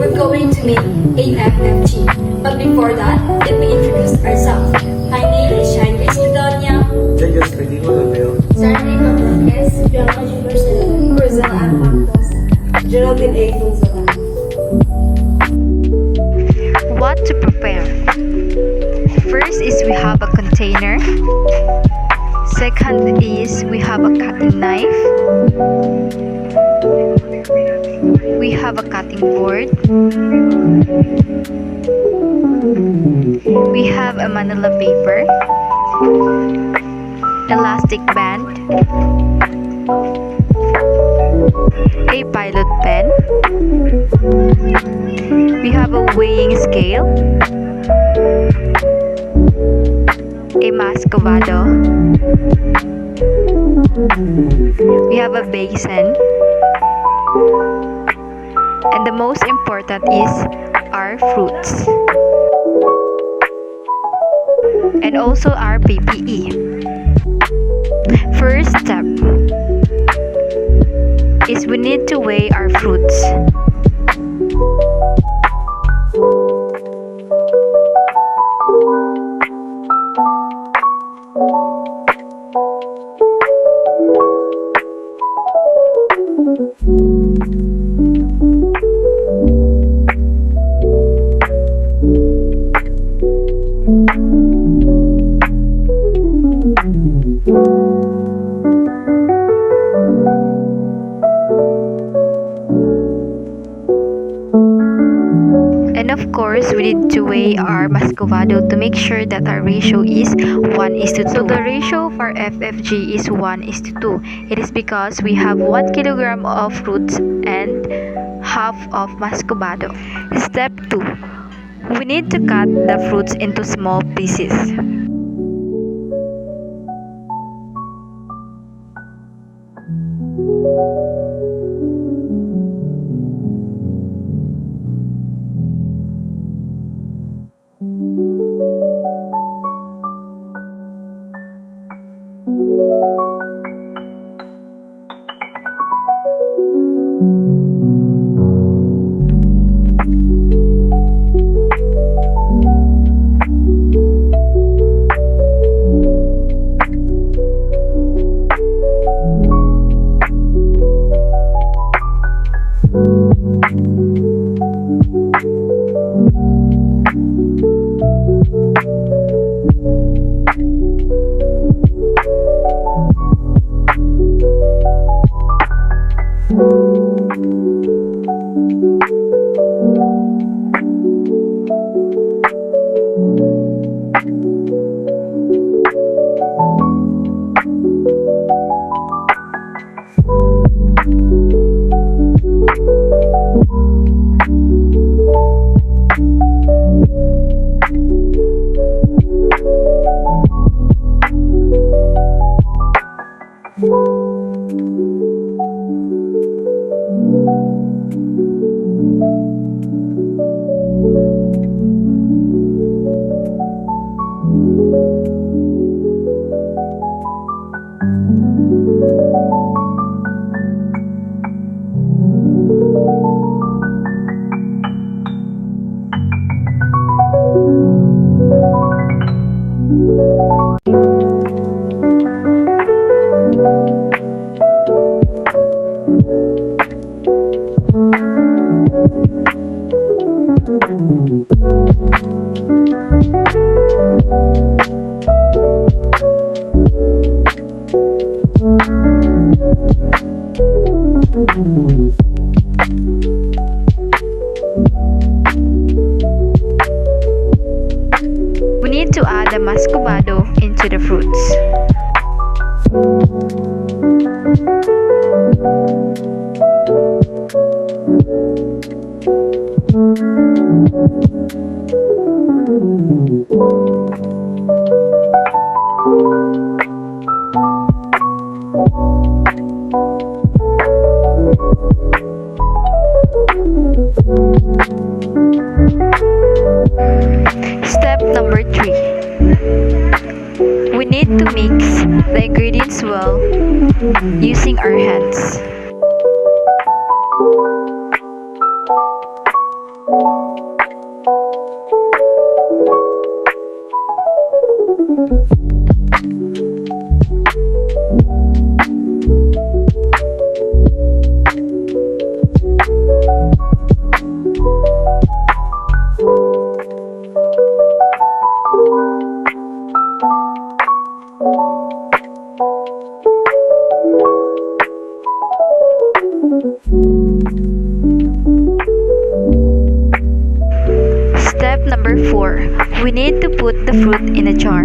we're going to make AFFG. But before that, let me introduce ourselves. My name is Shine Grace Bedonia. Jayos, pwede mo lang kayo. Sarney Rodriguez. Bianca Junior Rosel Ann Campos. Geraldine A. Funzola. What to prepare? First is we have a container. Second is we have a cutting knife. We have a cutting board. We have a manila paper, elastic band, a pilot pen. We have a weighing scale, a mascovado. We have a basin. And the most important is our fruits. And also our PPE. First step is we need to weigh our fruits. And of course, we need to weigh our mascovado to make sure that our ratio is 1:2. So the ratio for FFG is 1:2. It is because we have 1 kilogram of fruits and half of mascovado. Step 2. We need to cut the fruits into small pieces. We need to add the mascovado into the fruits. Step number 3. We need to mix the ingredients well using our hands. Step number 4. We need to put the fruit in a jar.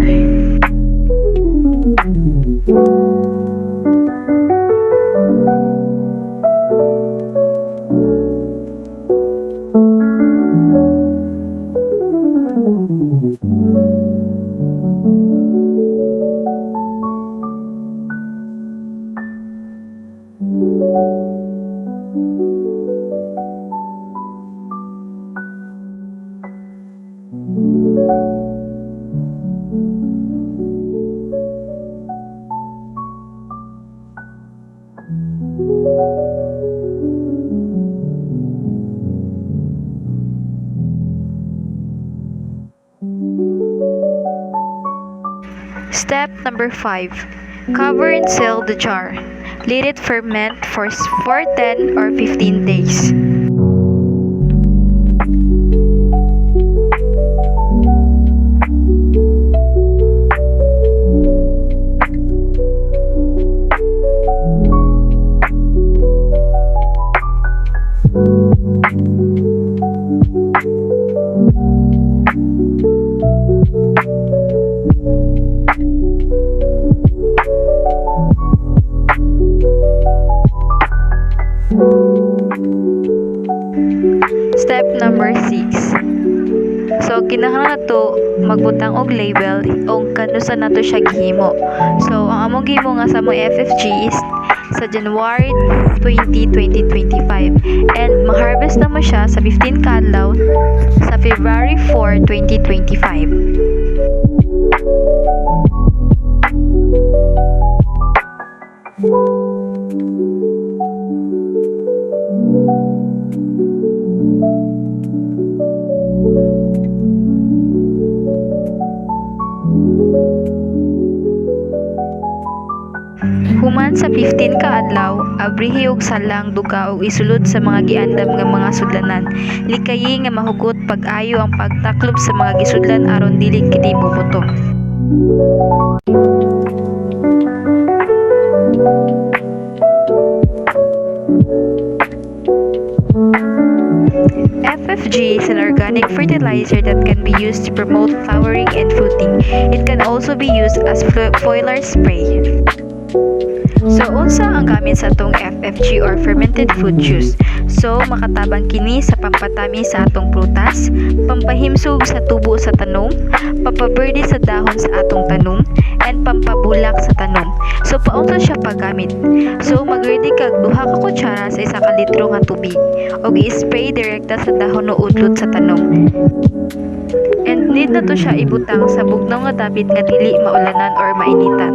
Step number 5. Cover and seal the jar. Let it ferment for 10 or 15 days. Step number 6. So kinahanglan nato magbutang og label ong kanusa nato siya gihimo. So ang among gihimo nga sa among FFG is sa January 20, 2025 and ma-harvest na mo siya sa 15 ka adlaw sa February 4, 2025. Human sa 15 ka adlaw, abrihi og salang duga og isulod sa mga giandam nga mga sudlanan. Likayi nga mahugot pag-ayo ang pagtaklob sa mga gisudlan aron dili kini mobuto. FFG is an organic fertilizer that can be used to promote flowering and fruiting. It can also be used as foliar spray. So, unsa ang gamit sa atong FFG or fermented fruit juice? So, makatabang kini sa pampatami sa atong prutas, pampahimsog sa tubo sa tanom, papaberde sa dahon sa atong tanom, and pampabulak sa tanom. So, paunsa siya paggamit? So, mag-ready kag 2 ka kutsara sa 1 ka litro nga tubig og i-spray direkta sa dahon o udlot sa tanom. And need na to siya ibutang sa bugnaw nga dapit nga dili maulanan or mainitan.